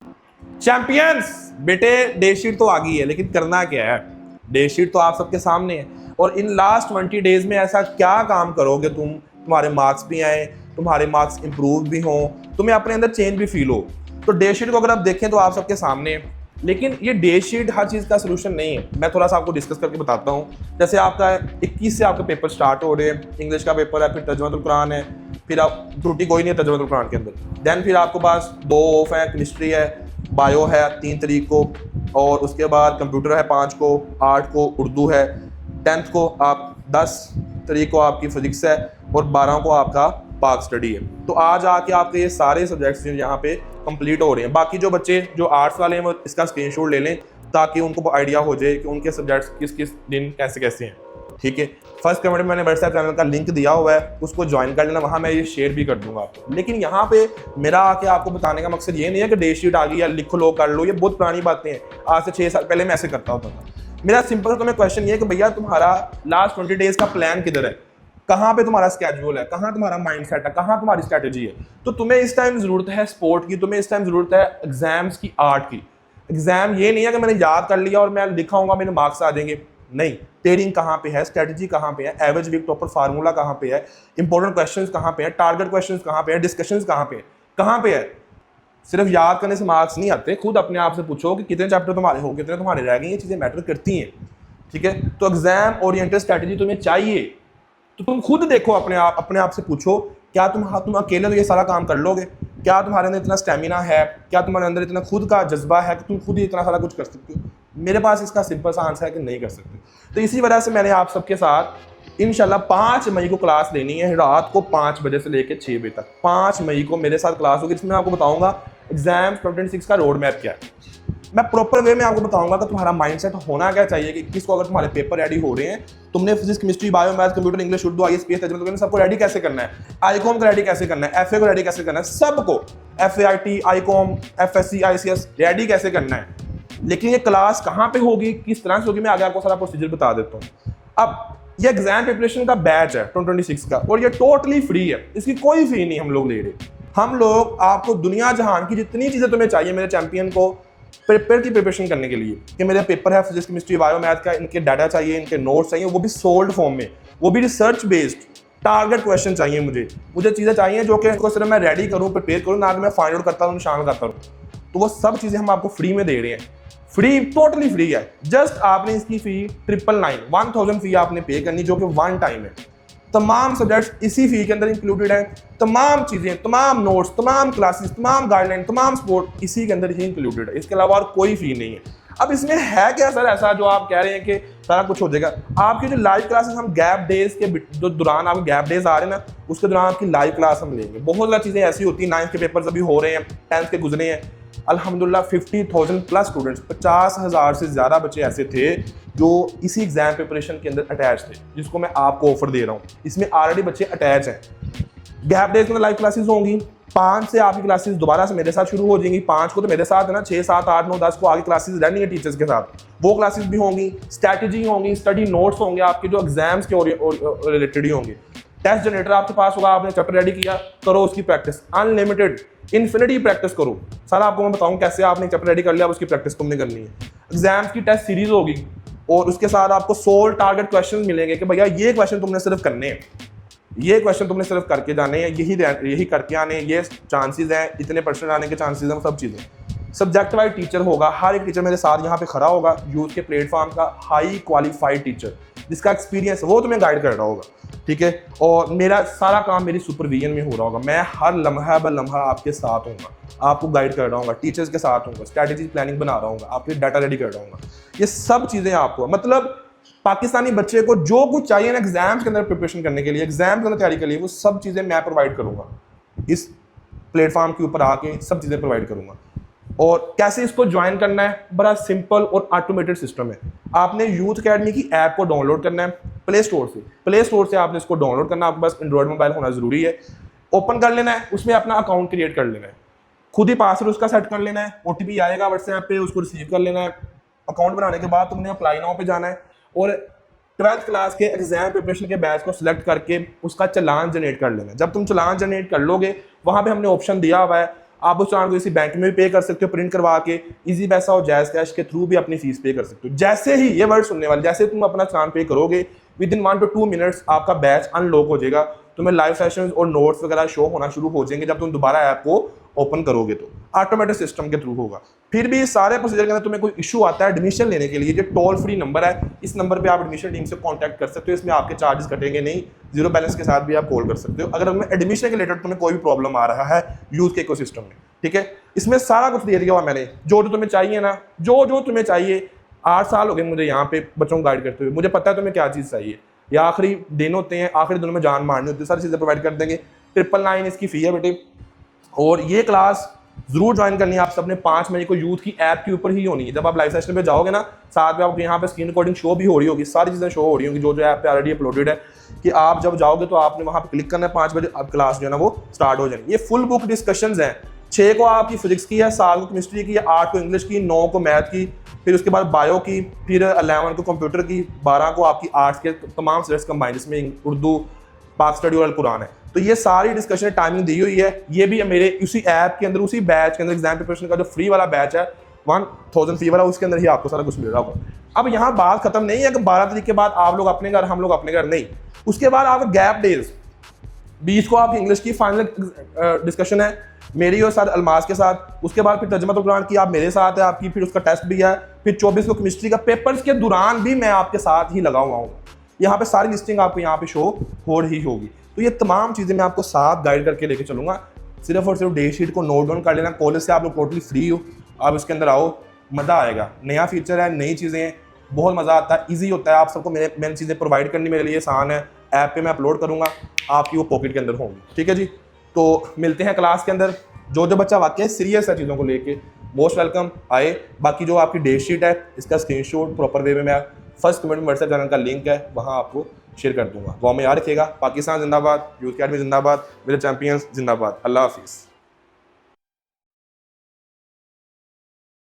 Champions बेटे, day sheet तो आ गई है, लेकिन करना क्या है? डे शीट तो आप सबके सामने है, और इन लास्ट 20 डेज में ऐसा क्या काम करोगे तुम, तुम्हारे मार्क्स भी आए, तुम्हारे मार्क्स इंप्रूव भी हों, तुम्हें अपने अंदर चेंज भी फील हो। तो डे शीट को अगर आप देखें तो आप सबके सामने है, लेकिन ये डे शीट हर चीज़ का सोल्यूशन नहीं है। मैं थोड़ा सा आपको डिस्कस करके बताता हूँ। जैसे आपका 21 से आपके पेपर स्टार्ट हो रहे हैं, इंग्लिश का पेपर है, फिर तर्जुमातुल कुरान है, फिर आप त्रुटि कोई नहीं है तर्जुमातुल कुरान के अंदर। देन फिर आपके पास 2 ऑफ है, केमिस्ट्री है, बायो है 3 तारीख को, और उसके बाद कंप्यूटर है 5 को, 8 को उर्दू है, 10th को आप 10 तारीख को आपकी फिजिक्स है, और 12 को आपका पाक स्टडी है। तो आज आके आपके ये सारे सब्जेक्ट्स यहाँ पे कंप्लीट हो रहे हैं। बाकी जो बच्चे जो आर्ट्स वाले हैं वो इसका स्क्रीनशॉट ले लें, ताकि उनको आइडिया हो जाए कि उनके सब्जेक्ट्स किस किस दिन कैसे कैसे हैं। ठीक है, फर्स्ट कमेंट में मैंने व्हाट्सएप चैनल का लिंक दिया हुआ है, उसको ज्वाइन कर लेना, वहाँ मैं ये शेयर भी कर दूंगा आपको। लेकिन यहाँ पे मेरा आके आपको बताने का मकसद ये नहीं है कि डे शीट आ गई या लिख लो कर लो, ये बहुत पुरानी बातें हैं। आज से 6 साल पहले मैं ऐसे करता होता था। मेरा सिंपल तुम्हें क्वेश्चन ये है कि भैया तुम्हारा लास्ट 20 डेज का प्लान किधर है, कहाँ पे तुम्हारा स्केड्यूल है, कहाँ तुम्हारा माइंडसेट है, कहाँ तुम्हारी स्ट्रेटेजी है। तो तुम्हें इस टाइम जरूरत है स्पोर्ट की, तुम्हें इस टाइम जरूरत है एग्जाम्स की, आर्ट की। एग्जाम ये नहीं है कि मैंने याद कर लिया और मैं लिखाऊंगा मेरे मार्क्स आ जाएंगे, नहीं। टेयरिंग कहाँ पे है, स्ट्रेटजी कहाँ पे है, एवरेज वीक टॉपर फार्मूला कहाँ पे है, इंपॉर्टेंट क्वेश्चंस कहाँ पे है, टारगेट क्वेश्चंस कहाँ पे है, डिस्कशंस कहाँ पे है। सिर्फ याद करने से मार्क्स नहीं आते। खुद अपने आप से पूछो कि कितने चैप्टर तुम्हारे हो, कितने तुम्हारे रह गए, ये चीज़ें मैटर करती हैं। ठीक है, तो एग्जाम ओरिएंटेड स्ट्रेटजी तुम्हें चाहिए, तो तुम खुद देखो अपने आप से पूछो, क्या तुम अकेले तो ये सारा काम कर लोगे? क्या तुम्हारे अंदर इतना स्टेमिना है, क्या तुम्हारे अंदर इतना खुद का जज्बा है कि तुम खुद ही इतना सारा कुछ कर सकते हो? मेरे पास इसका सिंपल सा आंसर है कि नहीं कर सकते। तो इसी वजह से मैंने आप सबके साथ इंशाल्लाह 5 मई को क्लास लेनी है, रात को 5 बजे से लेकर 6 बजे तक। 5 मई को मेरे साथ क्लास होगी, जिसमें मैं आपको बताऊंगा एग्जाम 2026 का रोड मैप क्या है। मैं प्रॉपर वे में आपको बताऊंगा कि तुम्हारा माइंडसेट होना क्या चाहिए, कि किसको अगर तुम्हारे पेपर रेडी हो रहे हैं, तुमने physics, chemistry, bio, math, computer, English, Urdu, IAS, PS, सबको रेडी कैसे करना है, आईकॉम को रेडी कैसे करना है, एफए को रेडी कैसे करना है, सबको एफएआईटी, आईकॉम, एफएससी, आईसीएस रेडी कैसे करना है। लेकिन ये क्लास कहाँ पे होगी, किस तरह से होगी, मैं आगे आपको सारा प्रोसीजर बता देता हूँ। अब ये एग्जाम प्रिपरेशन का बैच है 2026 का, और ये टोटली फ्री है, इसकी कोई फी नहीं हम लोग ले रहे। हम लोग आपको दुनिया जहान की जितनी चीज़ें तुम्हें चाहिए मेरे चैंपियन को प्रिपेयर की प्रिपरेशन करने के लिए, कि मेरे पेपर है फिजिक्स, केमिस्ट्री, बायो, मैथ का, इनके डाटा चाहिए, इनके नोट्स चाहिए, वो भी सोल्ड फॉर्म में, वो भी रिसर्च बेस्ड, टारगेट क्वेश्चन चाहिए मुझे चीज़ें चाहिए जो कि इनको सिर्फ मैं रेडी करूँ, प्रिपेयर करूँ, ना कि मैं फाइंड आउट करता हूँ, निशान करता हूँ। तो वो सब चीज़ें हम आपको फ्री में दे रहे हैं, फ्री, टोटली फ्री है। जस्ट आपने इसकी फी 999 फी आपने पे करनी, जो कि 1 टाइम है। तमाम सब्जेक्ट्स इसी फी के अंदर इंक्लूडेड हैं, तमाम चीज़ें, तमाम नोट्स, तमाम क्लासेस, तमाम गाइडलाइन, तमाम सपोर्ट इसी के अंदर ही इंक्लूडेड है। इसके अलावा और कोई फी नहीं है। अब इसमें है क्या सर ऐसा जो आप कह रहे हैं कि सारा कुछ हो जाएगा? आपकी जो लाइव क्लासेस हम गैप डेज के जो दौरान आपके गैप डेज आ रहे हैं ना, उसके दौरान आपकी लाइव क्लास हम लेंगे। बहुत सारी चीज़ें ऐसी होती हैं, 9th के पेपर्स अभी हो रहे हैं, 10th के गुजरे हैं, अल्हम्दुलिल्लाह 50,000 प्लस स्टूडेंट्स, 50,000 से ज़्यादा बच्चे ऐसे थे जो इसी एग्जाम प्रिपरेशन के अंदर अटैच थे, जिसको मैं आपको ऑफर दे रहा हूँ। इसमें ऑलरेडी बच्चे अटैच हैं। गैप डेज में लाइव क्लासेस होंगी, 5 से आपकी क्लासेस दोबारा से मेरे साथ शुरू हो जाएंगी। 5 को तो मेरे साथ है ना, 6, 7, 8, 9, 10 को आगे क्लासेस रहनी है टीचर्स के साथ, वो क्लासेस भी होंगी। स्ट्रैटेजी होंगी, स्टडी नोट्स होंगे आपके जो एग्जाम्स के रिलेटेड ही होंगे। टेस्ट जनरेटर आपके पास होगा, आपने चैप्टर रेडी किया, करो उसकी प्रैक्टिस, अनलिमिटेड इन्फिनिटी प्रैक्टिस करो। सारा आपको मैं बताऊं कैसे आपने चैप्टर रेडी कर लिया, उसकी प्रैक्टिस तुमने करनी है। एग्जाम्स की टेस्ट सीरीज होगी, और उसके साथ आपको 16 टारगेट क्वेश्चन मिलेंगे कि भैया ये क्वेश्चन तुमने सिर्फ करने हैं, ये क्वेश्चन तुमने सिर्फ करके जाने हैं, यही करके आने, ये चांसेस हैं, इतने % आने के चांसेस हैं, सब चीज़ें। सब्जेक्ट वाइज टीचर होगा, हर एक टीचर मेरे साथ यहाँ पे खड़ा होगा, यूथ के प्लेटफॉर्म का हाई क्वालिफाइड टीचर जिसका एक्सपीरियंस वो तुम्हें गाइड कर रहा होगा। ठीक है, और मेरा सारा काम मेरी सुपरविजन में हो रहा होगा। मैं हर लम्हा ब लम्हा आपके साथ होऊंगा, आपको गाइड कर रहा हूँ, टीचर्स के साथ होऊंगा, स्ट्रैटेजी प्लानिंग बना रहा हूँ, आपके डाटा रेडी कर रहा हूँ। ये सब चीज़ें आपको, मतलब पाकिस्तानी बच्चे को जो कुछ चाहिए ना एग्जाम्स के अंदर प्रिपरेशन करने के लिए, एग्जाम के अंदर तैयारी के लिए, वो सब चीज़ें मैं प्रोवाइड करूँगा। इस प्लेटफॉर्म के ऊपर आके सब चीज़ें प्रोवाइड करूँगा। और कैसे इसको ज्वाइन करना है, बड़ा सिंपल और ऑटोमेटेड सिस्टम है। आपने यूथ अकेडमी की ऐप को डाउनलोड करना है प्ले स्टोर से आपने इसको डाउनलोड करना है। आपके पास एंड्रॉइड मोबाइल होना जरूरी है। ओपन कर लेना है, उसमें अपना अकाउंट क्रिएट कर लेना है, खुद ही पासवर्ड उसका सेट कर लेना है, ओटीपी आएगा व्हाट्सएप पे, उसको रिसीव कर लेना है। अकाउंट बनाने के बाद तुमने अप्लाई नाउ पे जाना है, और 12th क्लास के एग्जाम प्रिपरेशन के बैच को सिलेक्ट करके उसका चालान जनरेट कर लेना है। जब तुम चालान जनरेट कर लोगे, वहाँ पे हमने ऑप्शन दिया हुआ है आप उस चालान को किसी बैंक में भी पे कर सकते हो प्रिंट करवा के, इजी पैसा और जायज़ कैश के थ्रू भी अपनी फीस पे कर सकते हो। जैसे ही ये वर्ड सुनने वाले, जैसे तुम अपना चालान पे करोगे, विद इन 1 to 2 मिनट्स आपका बैच अनलॉक हो जाएगा, तुम्हें लाइव सेशंस और नोट्स वगैरह शो होना शुरू हो जाएंगे। जब तुम दोबारा ऐप को ओपन करोगे तो ऑटोमेटिक सिस्टम के थ्रू होगा। फिर भी इस सारे प्रोसीजर के अंदर तुम्हें कोई इशू आता है एडमिशन लेने के लिए, जो टोल फ्री नंबर है, इस नंबर पे आप एडमिशन टीम से कांटेक्ट कर सकते हो। इसमें आपके चार्जेस कटेंगे नहीं, जीरो बैलेंस के साथ भी आप कॉल कर सकते हो अगर तुम्हें एडमिशन के रिलेटेड तुम्हें कोई भी प्रॉब्लम आ रहा है यूथ के इकोसिस्टम में। ठीक है, इसमें सारा कुछ दे दिया हुआ मैंने, जो तुम्हें चाहिए ना, जो तुम्हें चाहिए। 8 साल हो गए मुझे यहाँ पे बच्चों को गाइड करते हुए, मुझे पता है तुम्हें क्या चीज़ चाहिए। या आखिरी दिन होते हैं, आखिरी दिनों में जान मारनी होती है, सारी चीज़ें प्रोवाइड कर देंगे। 999 इसकी फ़ी है बेटे, और ये क्लास जरूर ज्वाइन करनी है आप सबने। 5 मई को यूथ की ऐप के ऊपर ही होनी है। जब आप लाइव सेशन पे जाओगे ना, साथ में आपको यहाँ पे स्क्रीन रिकॉर्डिंग शो भी हो रही होगी, सारी चीज़ें शो हो रही होंगी जो ऐप पे ऑलरेडी अपलोडेड है, कि आप जब जाओगे तो आपने वहाँ पे क्लिक करना है, 5 बजे अब क्लास जो है ना वो स्टार्ट हो जाएगी। ये फुल बुक डिस्कशंस हैं। 6 को आपकी फिजिक्स की है, 7 को केमिस्ट्री की है, 8 को इंग्लिश की, 9 को मैथ की, फिर उसके बाद बायो की, फिर 11 को कंप्यूटर की, 12 को आपकी आर्ट्स के तमाम सब्जेक्ट्स कंबाइंड, जिसमें उर्दू, पाक स्टडी और कुरान है। तो ये सारी डिस्कशन टाइमिंग दी हुई है। ये भी मेरे उसी ऐप के अंदर, उसी बैच के अंदर, एग्जाम प्रिपरेशन का जो फ्री वाला बैच है 1000 फी वाला, उसके अंदर ही आपको सारा कुछ मिल रहा होगा। अब यहाँ बात खत्म नहीं है कि 12 तारीख के बाद आप लोग अपने घर, हम लोग अपने घर, नहीं। उसके बाद आप गैप डेज 20 को आपकी इंग्लिश की फाइनल डिस्कशन है मेरी और साथ अलमास के साथ। उसके बाद फिर तर्जुमा कुरान की आप मेरे साथ है आपकी, फिर उसका टेस्ट भी है। फिर 24 को केमिस्ट्री का, पेपर्स के दौरान भी मैं आपके साथ ही लगा हुआ हूँ। यहाँ पे सारी लिस्टिंग आपको यहाँ पे शो हो रही होगी। तो ये तमाम चीज़ें मैं आपको साथ गाइड करके लेके चलूँगा। सिर्फ और सिर्फ डे शीट को नोट डाउन कर लेना। कॉलेज से आप लोग टोटली फ्री हो, आप इसके अंदर आओ, मज़ा आएगा। नया फीचर है, नई चीज़ें हैं, बहुत मज़ा आता है, ईजी होता है। आप सबको मेन चीज़ें प्रोवाइड करनी मेरे लिए आसान है। ऐप पे मैं अपलोड करूँगा, आपकी वो पॉकेट के अंदर होंगी। ठीक है जी, तो मिलते हैं क्लास के अंदर। जो बच्चा वाकई सीरियस है चीज़ों को लेके, मोस्ट वेलकम आए। बाकी जो आपकी डे शीट है, इसका स्क्रीनशॉट प्रॉपर वे में मैं फर्स्ट कमेंट में व्हाट्सएप चैनल का लिंक है, वहाँ आपको शेयर कर दूंगा। वो में याद रखिएगा। पाकिस्तान जिंदाबाद, यूथ अकेडमी जिंदाबाद, मेरे चैंपियंस जिंदाबाद। अल्लाह हाफिज़।